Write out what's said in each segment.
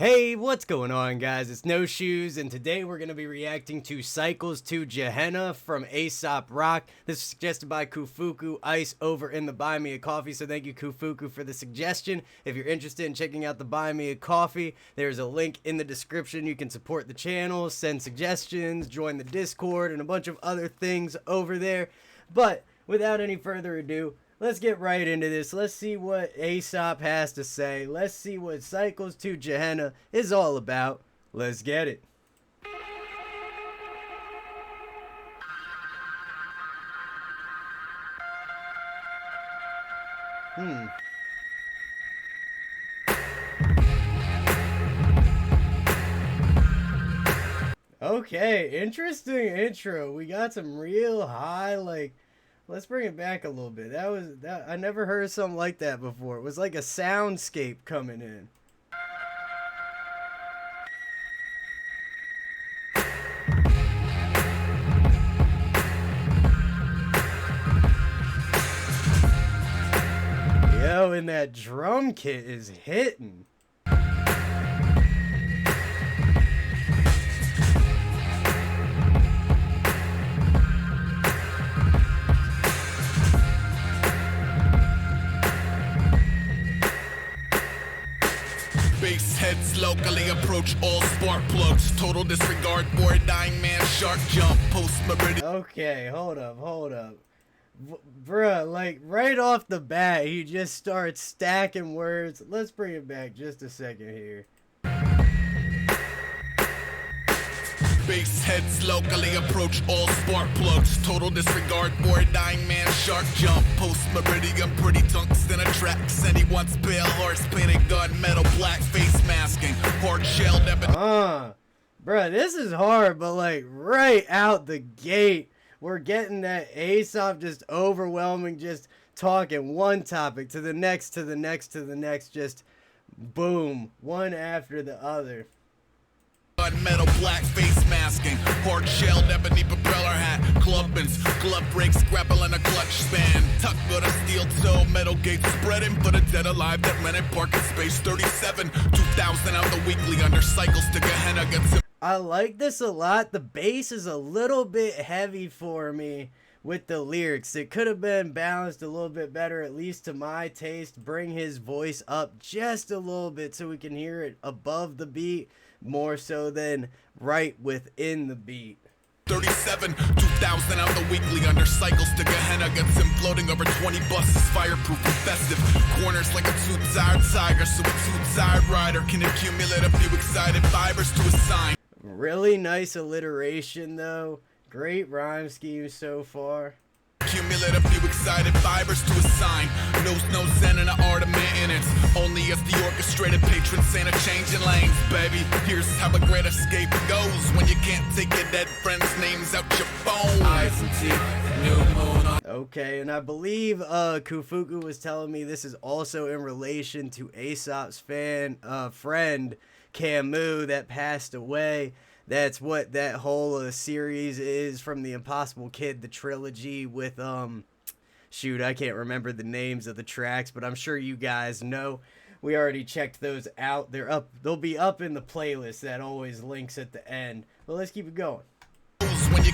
Hey, what's going on, guys? It's No Shoes, and today we're going to be reacting to Cycles to Gehenna from Aesop Rock. This is suggested by Kufuku Ice over in the Buy Me a Coffee, so thank you, Kufuku, for the suggestion. If you're interested in checking out the Buy Me a Coffee, there's a link in the description. You can support the channel, send suggestions, join the Discord, and a bunch of other things over there. But without any further ado, let's get right into this. Let's see what Aesop has to say. Let's see what Cycles to Gehenna is all about. Let's get it. Okay, interesting intro. We got some real high, let's bring it back a little bit. I never heard something like that before. It was like a soundscape coming in. Yo, and that drum kit is hitting. Heads locally approach all spark plugs. Total disregard for a dying man. Shark jump post meridian. Okay, hold up. Bruh, like right off the bat, he just starts stacking words. Let's bring it back just a second here. Base heads locally approach all spark plugs. Total disregard for a dying man. Shark jump post meridian. Pretty tungsten attracts. And he wants pale horse painted gun metal black face masking. Hard shelled ebony. Bruh, this is hard, but like right out the gate, we're getting that Aesop just overwhelming, just talking one topic to the next, to the next, to the next, just boom, one after the other. Metal black face masking, hard shelled ebony propeller hat, clubbins, glove brakes, grapple and a clutch span, tuck but a steel toe, metal gate spreading for the dead alive that rented parking space 37, 2000 out the weekly under Cycles to Gehenna gets him. I like this a lot. The bass is a little bit heavy for me with the lyrics. It could have been balanced a little bit better, at least to my taste. Bring his voice up just a little bit so we can hear it above the beat, more so than right within the beat. 37, 2000 out the weekly under Cycles to Gehenna gets him floating over 20 buses, fireproof and festive. Corners like a two-tired tiger, so a two-tired rider can accumulate a few excited fibers to a sign. Really nice alliteration though. Great rhyme scheme so far. Accumulate a few excited fibers to a sign. Knows no zen in the art of maintenance. Only as the orchestrated patron saint of changing lanes, baby. Here's how a great escape goes when you can't take your dead friends' names out your phone. Eyes and teeth, new moon on. Okay, and I believe Kufuku was telling me this is also in relation to Aesop's friend Camus that passed away. That's what that whole series is from The Impossible Kid, the trilogy with, shoot, I can't remember the names of the tracks, but I'm sure you guys know. We already checked those out. They're up. They'll be up in the playlist that always links at the end. But let's keep it going.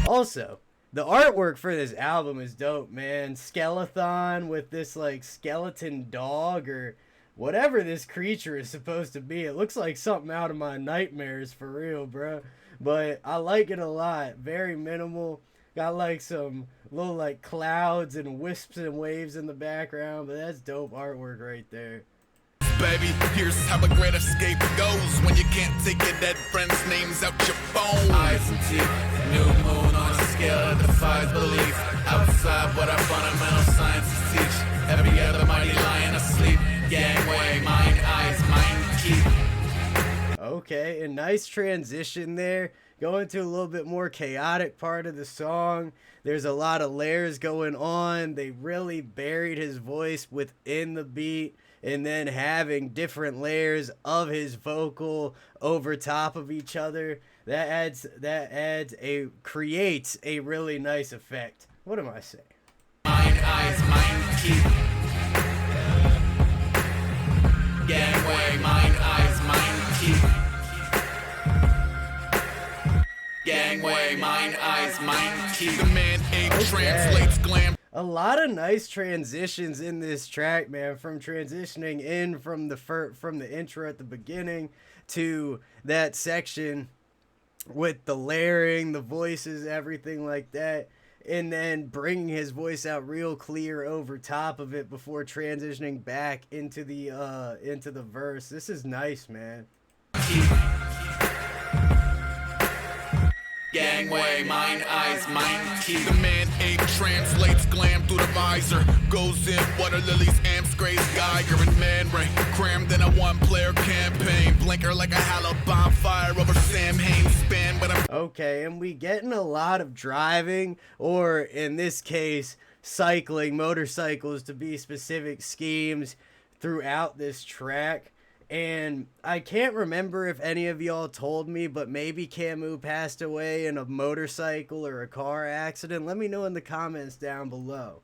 Also, the artwork for this album is dope, man. Skelethon with this, like, skeleton dog or whatever this creature is supposed to be. It looks like something out of my nightmares for real, bro. But I like it a lot. Very minimal. Got like some little like clouds and wisps and waves in the background. But that's dope artwork right there. Baby, here's how a great escape goes when you can't take your dead friends' names out your phone. Eyes and teeth, new moon on a scale that defies belief. Outside what our fundamental sciences teach. Every other mighty lion asleep. Gangway, mind, eyes, mind, keep. Okay, a nice transition there. Going to a little bit more chaotic part of the song. There's a lot of layers going on. They really buried his voice within the beat, and then having different layers of his vocal over top of each other. Creates a really nice effect. What am I saying? Mind, eyes, mind, keep. Gangway, mind, eyes, mind, keep. Gangway, mine eyes, mine teeth. The man ape translates glam. A lot of nice transitions in this track, man, from transitioning in from the intro at the beginning to that section with the layering, the voices, everything like that, and then bringing his voice out real clear over top of it before transitioning back into the verse. This is nice, man. Gangway, mine eyes, mine teeth. The man ape translates glam through the visor. Goes in water lilies, amps, grays, Geiger, and Man Ray. Crammed in a one-player campaign. Blinker like a hollow bonfire over Sam Hain's span. But I'm okay, and we getting a lot of driving, or in this case, cycling, motorcycles to be specific, schemes throughout this track. And I can't remember if any of y'all told me, but maybe Camus passed away in a motorcycle or a car accident. Let me know in the comments down below.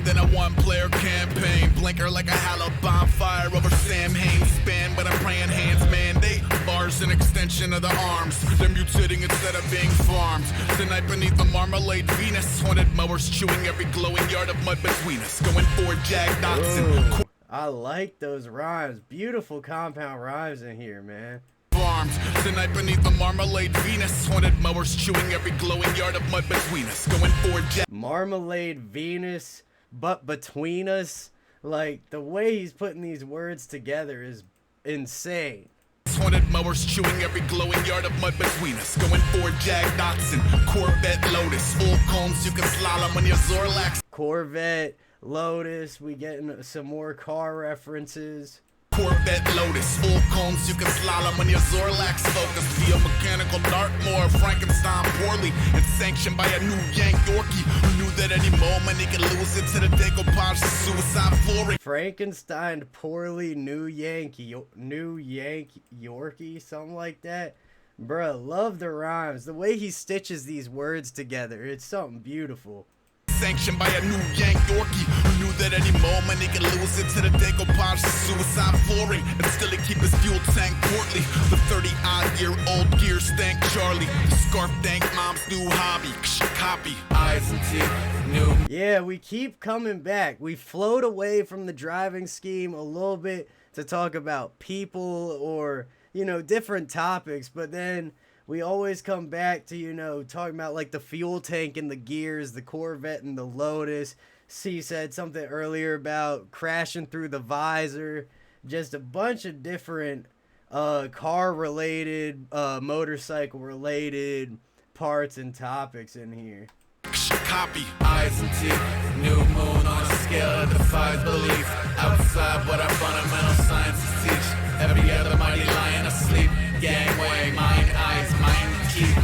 than a one-player campaign. Blinker like a hollow bonfire over Sam Hain's span. But I'm praying hands mandate. Bars an extension of the arms. They're mutating instead of being farmed. Tonight beneath the marmalade Venus. Haunted mowers chewing every glowing yard of mud between us. Going for Jag Dotson. I like those rhymes. Beautiful compound rhymes in here, man. Farmed. Tonight beneath the marmalade Venus. Haunted mowers chewing every glowing yard of mud between us. Going for Jag. Marmalade Venus, but between us. Like, the way he's putting these words together is insane. Haunted mowers chewing every glowing yard of mud between us. Going for Jag Dotson. Corvette Lotus. Full combs you can slalom on your Zorlax. Corvette, Lotus, we getting some more car references. Corvette Lotus, full combs you can slalom on your Zorlax focus via mechanical Dartmoor, Frankenstein poorly, and sanctioned by a new Yank Yorkie who knew that any moment he could lose it to the decoupage of suicide flooring. Frankenstein poorly, new Yank Yorkie, something like that. Bruh, love the rhymes. The way he stitches these words together, it's something beautiful. Sanctioned by a new Yank Yorkie who knew that any moment he could lose it to the decoupage of suicide flooring and still he keep his fuel tank portly. The 30-odd-year-old gear stank Charlie. The scarf dank mom's new hobby. Copy. Eyes and teeth. New. Yeah, we keep coming back. We float away from the driving scheme a little bit to talk about people or, you know, different topics, but then we always come back to, you know, talking about like the fuel tank and the gears, the Corvette and the Lotus. C said something earlier about crashing through the visor. Just a bunch of different car-related, motorcycle-related parts and topics in here. Copy. Eyes and teeth. New moon on a scale that defies belief. Outside what our fundamental sciences teach. Every other mighty lion asleep. Gangway, mind, eyes, mind, teeth.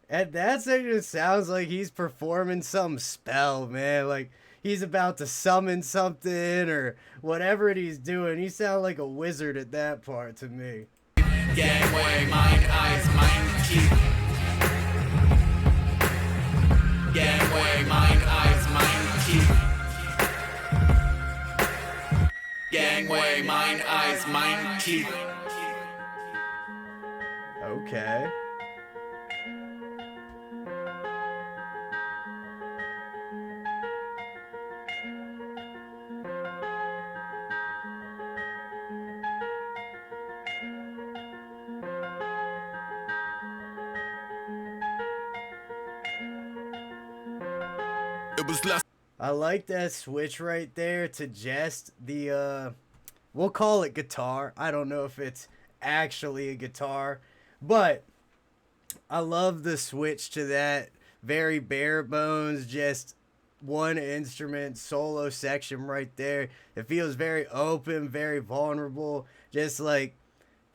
And that section sounds like he's performing some spell, man. Like he's about to summon something or whatever it he's doing. He sounds like a wizard at that part to me. Gangway, mind, eyes, mind, teeth. Gangway, mind, eyes, mind, teeth. Gangway, mind, eyes, mind, teeth. Okay. It was less. I like that switch right there to just the we'll call it guitar. I don't know if it's actually a guitar, but I love the switch to that very bare bones, just one instrument solo section right there. It feels very open, very vulnerable, just like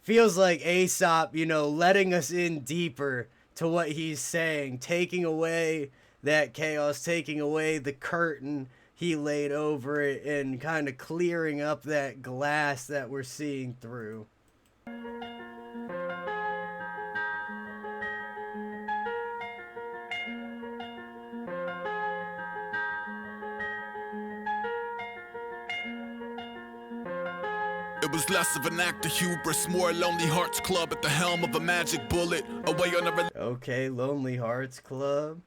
feels like Aesop, you know, letting us in deeper to what he's saying, taking away that chaos, taking away the curtain he laid over it and kind of clearing up that glass that we're seeing through. It was less of an act of hubris, more a Lonely Hearts Club at the helm of a magic bullet. Away on a Okay, Lonely Hearts Club.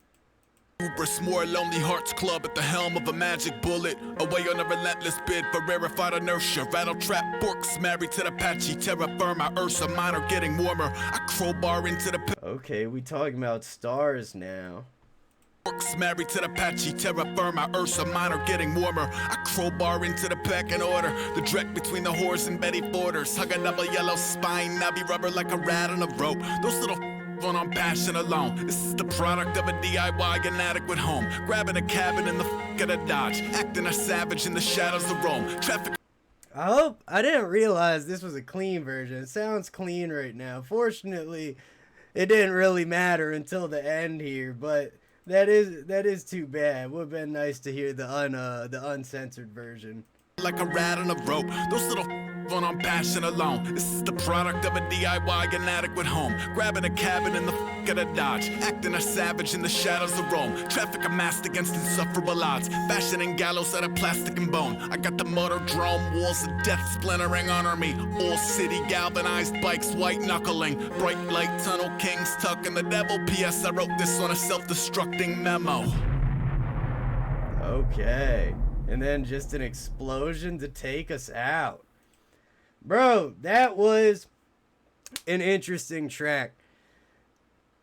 hubris, more a Lonely Hearts Club at the helm of a magic bullet. Away on a relentless bid for rarefied inertia. Rattle trap forks married to the patchy terra firma. Ursa Minor getting warmer. I crowbar into the Okay, we talking about stars now. forks married to the patchy terra firma. Ursa Minor getting warmer. I crowbar into the pecking order. The dreck between the horse and Betty Borders. Hug a double yellow spine, nubby rubber like a rat on a rope. Those little on passion alone. This is the product of a DIY inadequate home. Grabbing a cabin in the of a Dodge. Acting a savage in the shadows of Rome. Traffic. I didn't realize this was a clean version. It sounds clean right now. Fortunately, it didn't really matter until the end here, but that is too bad. Would have been nice to hear the uncensored version. Like a rat on a rope. Those little on passion alone. This is the product of a DIY inadequate home. Grabbing a cabin in the of a Dodge. Acting a savage in the shadows of Rome. Traffic amassed against insufferable odds. Fashioning gallows out of plastic and bone. I got the motor drone, walls of death splintering under me. All city galvanized bikes, white knuckling. Bright light tunnel kings tucking the devil. P.S. I wrote this on a self-destructing memo. Okay. And then just an explosion to take us out. Bro, that was an interesting track.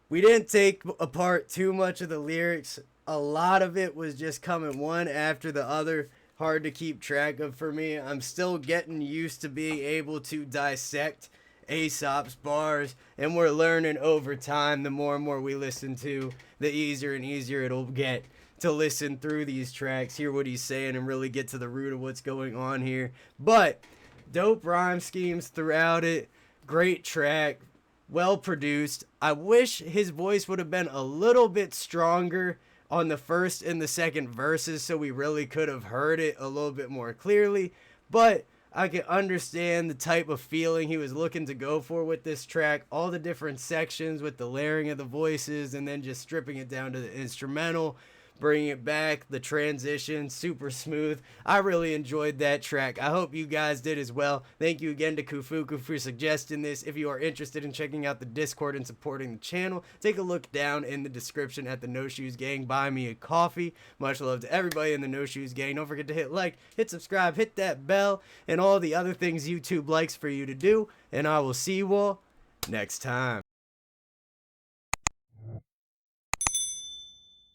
We didn't take apart too much of the lyrics. A lot of it was just coming one after the other. Hard to keep track of for me. I'm still getting used to being able to dissect Aesop's bars, and we're learning over time. The more and more we listen to, the easier and easier it'll get to listen through these tracks, hear what he's saying, and really get to the root of what's going on here. But dope rhyme schemes throughout it. Great track. Well produced. I wish his voice would have been a little bit stronger on the first and the second verses so we really could have heard it a little bit more clearly. But I can understand the type of feeling he was looking to go for with this track. All the different sections with the layering of the voices and then just stripping it down to the instrumental. Bringing it back, the transition, super smooth. I really enjoyed that track. I hope you guys did as well. Thank you again to Kufuku for suggesting this. If you are interested in checking out the Discord and supporting the channel, take a look down in the description at the No Shoes Gang. Buy me a coffee. Much love to everybody in the No Shoes Gang. Don't forget to hit like, hit subscribe, hit that bell, and all the other things YouTube likes for you to do. And I will see you all next time.